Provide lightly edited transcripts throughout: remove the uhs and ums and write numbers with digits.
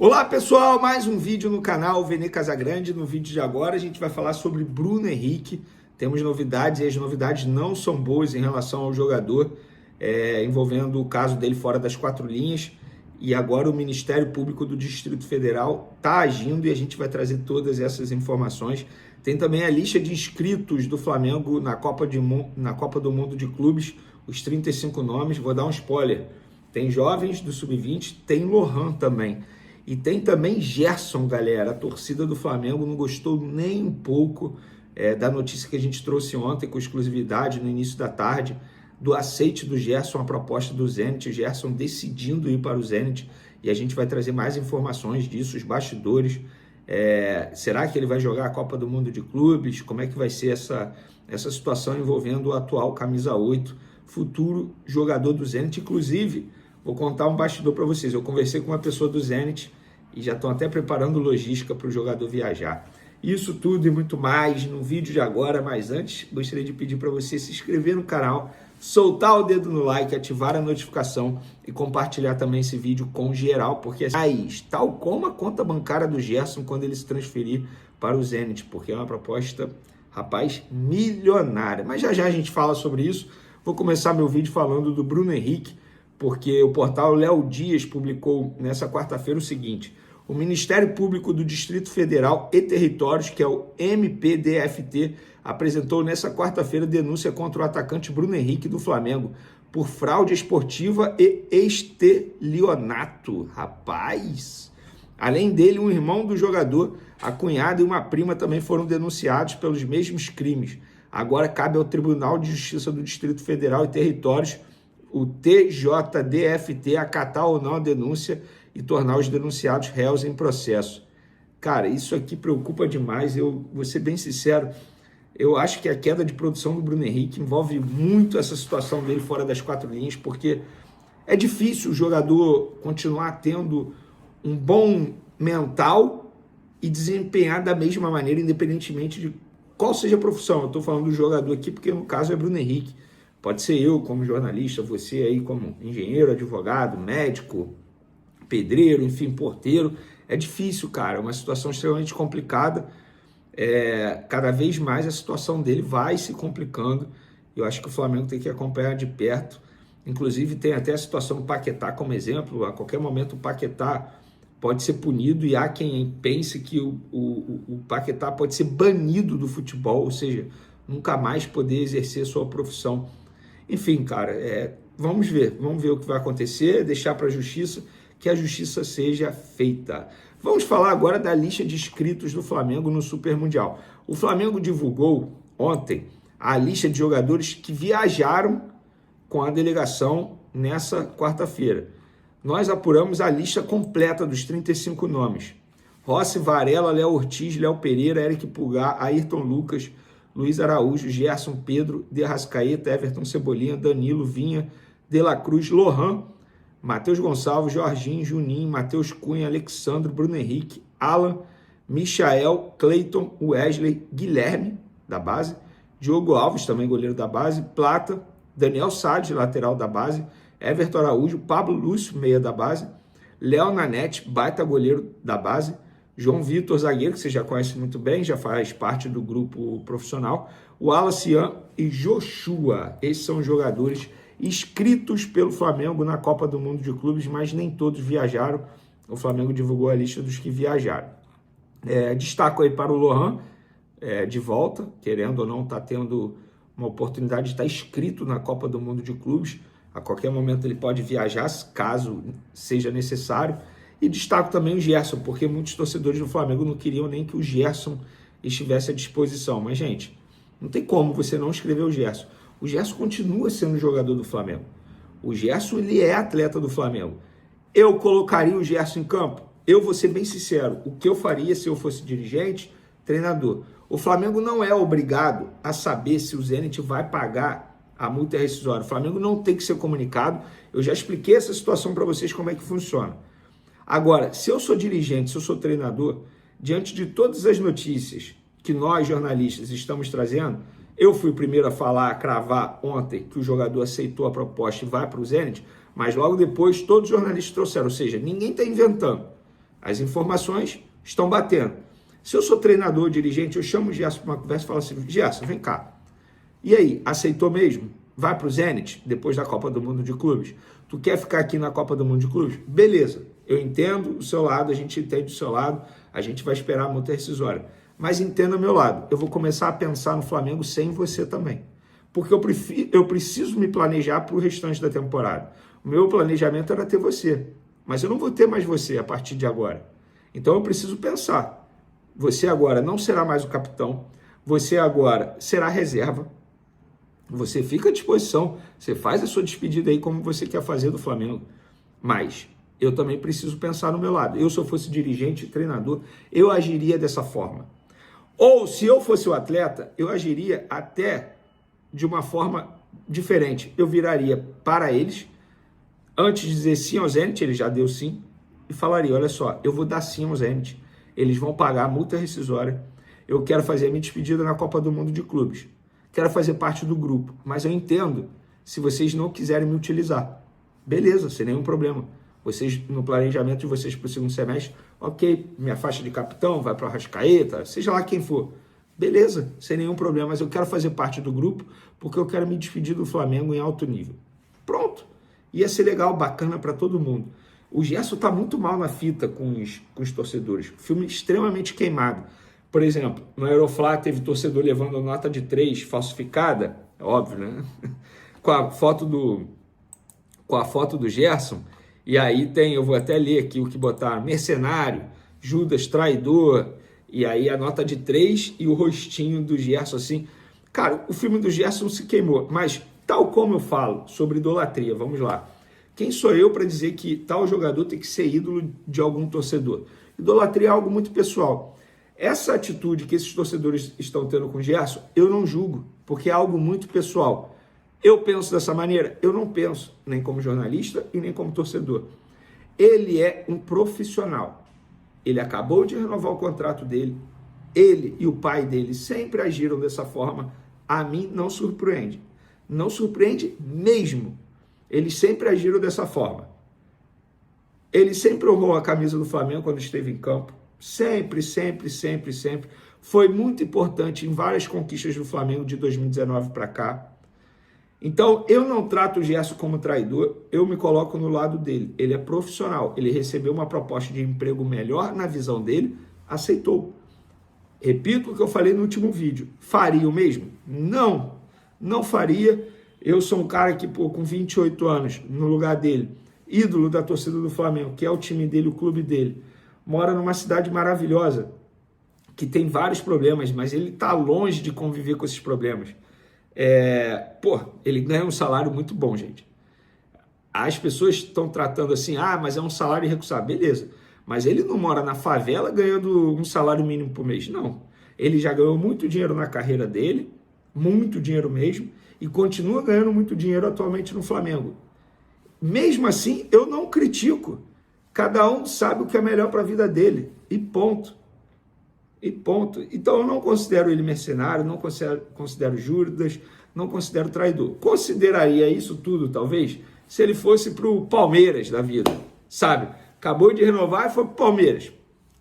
Olá pessoal, mais um vídeo no canal Vene Casagrande. No vídeo de agora a gente vai falar sobre Bruno Henrique. Temos novidades e as novidades não são boas em relação ao jogador, envolvendo o caso dele fora das quatro linhas. E agora o Ministério Público do Distrito Federal está agindo e a gente vai trazer todas essas informações. Tem também a lista de inscritos do Flamengo na Copa do Mundo de Clubes, os 35 nomes. Vou dar um spoiler. Tem jovens do Sub-20, tem Lohan também. E tem também Gerson, galera. A torcida do Flamengo não gostou nem um pouco da notícia que a gente trouxe ontem com exclusividade no início da tarde, do aceite do Gerson à proposta do Zenit, o Gerson decidindo ir para o Zenit, e a gente vai trazer mais informações disso, os bastidores. Será que ele vai jogar a Copa do Mundo de Clubes? Como é que vai ser essa situação envolvendo o atual camisa 8, futuro jogador do Zenit? Inclusive, vou contar um bastidor para vocês. Eu conversei com uma pessoa do Zenit e já estão até preparando logística para o jogador viajar. Isso tudo e muito mais no vídeo de agora, mas antes gostaria de pedir para você se inscrever no canal, soltar o dedo no like, ativar a notificação e compartilhar também esse vídeo com geral, porque tal como a conta bancária do Gerson quando ele se transferir para o Zenit, porque é uma proposta, rapaz, milionária. Mas já a gente fala sobre isso. Vou começar meu vídeo falando do Bruno Henrique, porque o portal Léo Dias publicou nessa quarta-feira o seguinte: o Ministério Público do Distrito Federal e Territórios, que é o MPDFT, apresentou nessa quarta-feira denúncia contra o atacante Bruno Henrique do Flamengo por fraude esportiva e estelionato. Rapaz! Além dele, um irmão do jogador, a cunhada e uma prima também foram denunciados pelos mesmos crimes. Agora cabe ao Tribunal de Justiça do Distrito Federal e Territórios, o TJDFT, acatar ou não a denúncia e tornar os denunciados réus em processo. Cara, isso aqui preocupa demais. Eu vou ser bem sincero, eu acho que a queda de produção do Bruno Henrique envolve muito essa situação dele fora das quatro linhas, porque é difícil o jogador continuar tendo um bom mental e desempenhar da mesma maneira, independentemente de qual seja a profissão. Eu estou falando do jogador aqui porque no caso é Bruno Henrique. Pode ser eu como jornalista, você aí como engenheiro, advogado, médico, pedreiro, enfim, porteiro. É difícil, cara, é uma situação extremamente complicada. Cada vez mais a situação dele vai se complicando. Eu acho que o Flamengo tem que acompanhar de perto. Inclusive tem até a situação do Paquetá como exemplo. A qualquer momento o Paquetá pode ser punido e há quem pense que o Paquetá pode ser banido do futebol, ou seja, nunca mais poder exercer sua profissão. Enfim, cara, vamos ver o que vai acontecer, deixar para a justiça, que a justiça seja feita. Vamos falar agora da lista de inscritos do Flamengo no Super Mundial. O Flamengo divulgou ontem a lista de jogadores que viajaram com a delegação nessa quarta-feira. Nós apuramos a lista completa dos 35 nomes: Rossi, Varela, Léo Ortiz, Léo Pereira, Eric Pulgar, Ayrton Lucas, Luiz Araújo, Gerson, Pedro, De Arrascaeta, Everton Cebolinha, Danilo, Vinha, De La Cruz, Lohan, Matheus Gonçalves, Jorginho, Juninho, Matheus Cunha, Alexandre, Bruno Henrique, Alan, Michael, Cleiton, Wesley, Guilherme, da base, Diogo Alves, também goleiro da base, Plata, Daniel Sade, lateral da base, Everton Araújo, Pablo Lúcio, meia da base, Léo Nanete, baita goleiro da base, João Vitor, zagueiro, que você já conhece muito bem, já faz parte do grupo profissional, o Alacian e Joshua. Esses são os jogadores inscritos pelo Flamengo na Copa do Mundo de Clubes, mas nem todos viajaram. O Flamengo divulgou a lista dos que viajaram. Destaco aí para o Lohan, de volta, querendo ou não, está tendo uma oportunidade de estar inscrito na Copa do Mundo de Clubes. A qualquer momento ele pode viajar, caso seja necessário. E destaco também o Gerson, porque muitos torcedores do Flamengo não queriam nem que o Gerson estivesse à disposição. Mas, gente, não tem como você não inscrever o Gerson. O Gerson continua sendo jogador do Flamengo. O Gerson, ele é atleta do Flamengo. Eu colocaria o Gerson em campo? Eu vou ser bem sincero. O que eu faria se eu fosse dirigente, treinador? O Flamengo não é obrigado a saber se o Zenit vai pagar a multa rescisória. O Flamengo não tem que ser comunicado. Eu já expliquei essa situação para vocês como é que funciona. Agora, se eu sou dirigente, se eu sou treinador, diante de todas as notícias que nós, jornalistas, estamos trazendo, eu fui o primeiro a falar, a cravar ontem que o jogador aceitou a proposta e vai para o Zenit, mas logo depois todos os jornalistas trouxeram, ou seja, ninguém está inventando. As informações estão batendo. Se eu sou treinador, dirigente, eu chamo o Gerson para uma conversa e falo assim, Gerson, vem cá. E aí, aceitou mesmo? Vai para o Zenit, depois da Copa do Mundo de Clubes? Tu quer ficar aqui na Copa do Mundo de Clubes? Beleza, eu entendo o seu lado, a gente entende o seu lado, a gente vai esperar a multa rescisória. Mas entenda o meu lado, eu vou começar a pensar no Flamengo sem você também. Porque eu preciso me planejar para o restante da temporada. O meu planejamento era ter você, mas eu não vou ter mais você a partir de agora. Então eu preciso pensar. Você agora não será mais o capitão, você agora será reserva, você fica à disposição, você faz a sua despedida aí como você quer fazer do Flamengo, mas eu também preciso pensar no meu lado. Eu, se eu fosse dirigente, treinador, eu agiria dessa forma. Ou, se eu fosse o atleta, eu agiria até de uma forma diferente. Eu viraria para eles, antes de dizer sim ao Zenit, ele já deu sim, e falaria, olha só, eu vou dar sim ao Zenit, eles vão pagar a multa rescisória, eu quero fazer a minha despedida na Copa do Mundo de Clubes, quero fazer parte do grupo, mas eu entendo se vocês não quiserem me utilizar. Beleza, sem nenhum problema. Vocês, no planejamento de vocês para o segundo semestre, ok, minha faixa de capitão vai para o Arrascaeta, seja lá quem for. Beleza, sem nenhum problema, mas eu quero fazer parte do grupo porque eu quero me despedir do Flamengo em alto nível. Pronto. Ia ser legal, bacana para todo mundo. O Gerson está muito mal na fita com os torcedores. O filme extremamente queimado. Por exemplo, no Aeroflá teve torcedor levando nota de 3 falsificada, é óbvio, né? com a foto do Gerson. E aí tem, eu vou até ler aqui o que botaram, mercenário, Judas, traidor, e aí a nota de 3 e o rostinho do Gerson assim. Cara, o filme do Gerson se queimou, mas tal como eu falo sobre idolatria, vamos lá. Quem sou eu para dizer que tal jogador tem que ser ídolo de algum torcedor? Idolatria é algo muito pessoal. Essa atitude que esses torcedores estão tendo com o Gerson, eu não julgo, porque é algo muito pessoal. Eu penso dessa maneira? Eu não penso, nem como jornalista e nem como torcedor. Ele é um profissional. Ele acabou de renovar o contrato dele. Ele e o pai dele sempre agiram dessa forma. A mim não surpreende. Não surpreende mesmo. Eles sempre agiram dessa forma. Ele sempre honrou a camisa do Flamengo quando esteve em campo. Sempre, sempre, sempre, sempre. Foi muito importante em várias conquistas do Flamengo de 2019 para cá. Então, eu não trato o Gerson como traidor, eu me coloco no lado dele. Ele é profissional, ele recebeu uma proposta de emprego melhor na visão dele, aceitou. Repito o que eu falei no último vídeo. Faria o mesmo? Não, não faria. Eu sou um cara que, com 28 anos, no lugar dele, ídolo da torcida do Flamengo, que é o time dele, o clube dele, mora numa cidade maravilhosa, que tem vários problemas, mas ele está longe de conviver com esses problemas. Ele ganha um salário muito bom, gente. As pessoas estão tratando assim, mas é um salário irrecusável. Beleza, mas ele não mora na favela ganhando um salário mínimo por mês, não. Ele já ganhou muito dinheiro na carreira dele, muito dinheiro mesmo, e continua ganhando muito dinheiro atualmente no Flamengo. Mesmo assim, eu não critico. Cada um sabe o que é melhor para a vida dele, e ponto. E ponto. Então eu não considero ele mercenário, não considero Judas, não considero traidor. Consideraria isso tudo, talvez, se ele fosse para o Palmeiras da vida, sabe? Acabou de renovar e foi para o Palmeiras.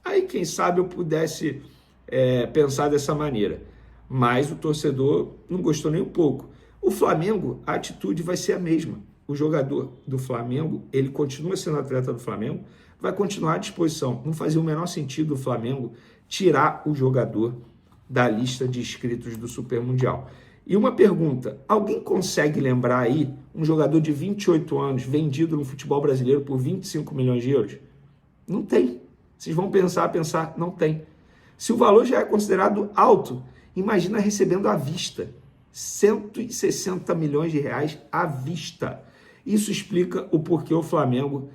Aí, quem sabe, eu pudesse pensar dessa maneira. Mas o torcedor não gostou nem um pouco. O Flamengo, a atitude vai ser a mesma. O jogador do Flamengo, ele continua sendo atleta do Flamengo, vai continuar à disposição. Não fazia o menor sentido o Flamengo tirar o jogador da lista de inscritos do Super Mundial. E uma pergunta, alguém consegue lembrar aí um jogador de 28 anos vendido no futebol brasileiro por 25 milhões de euros? Não tem. Vocês vão pensar, não tem. Se o valor já é considerado alto, imagina recebendo à vista. 160 milhões de reais à vista. Isso explica o porquê o Flamengo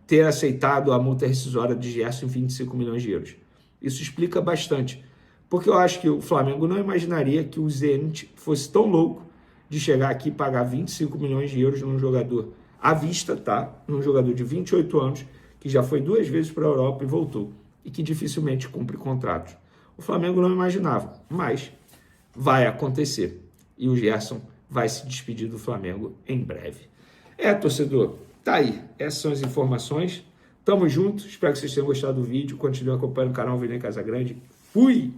ter aceitado a multa rescisória de Gerson em 25 milhões de euros. Isso explica bastante, porque eu acho que o Flamengo não imaginaria que o Zenit fosse tão louco de chegar aqui e pagar 25 milhões de euros num jogador à vista, tá? Num jogador de 28 anos, que já foi 2 vezes para a Europa e voltou, e que dificilmente cumpre contratos. O Flamengo não imaginava, mas vai acontecer. E o Gerson vai se despedir do Flamengo em breve. Torcedor, tá aí. Essas são as informações. Tamo junto, espero que vocês tenham gostado do vídeo. Continue acompanhando o canal Vene Casagrande. Fui!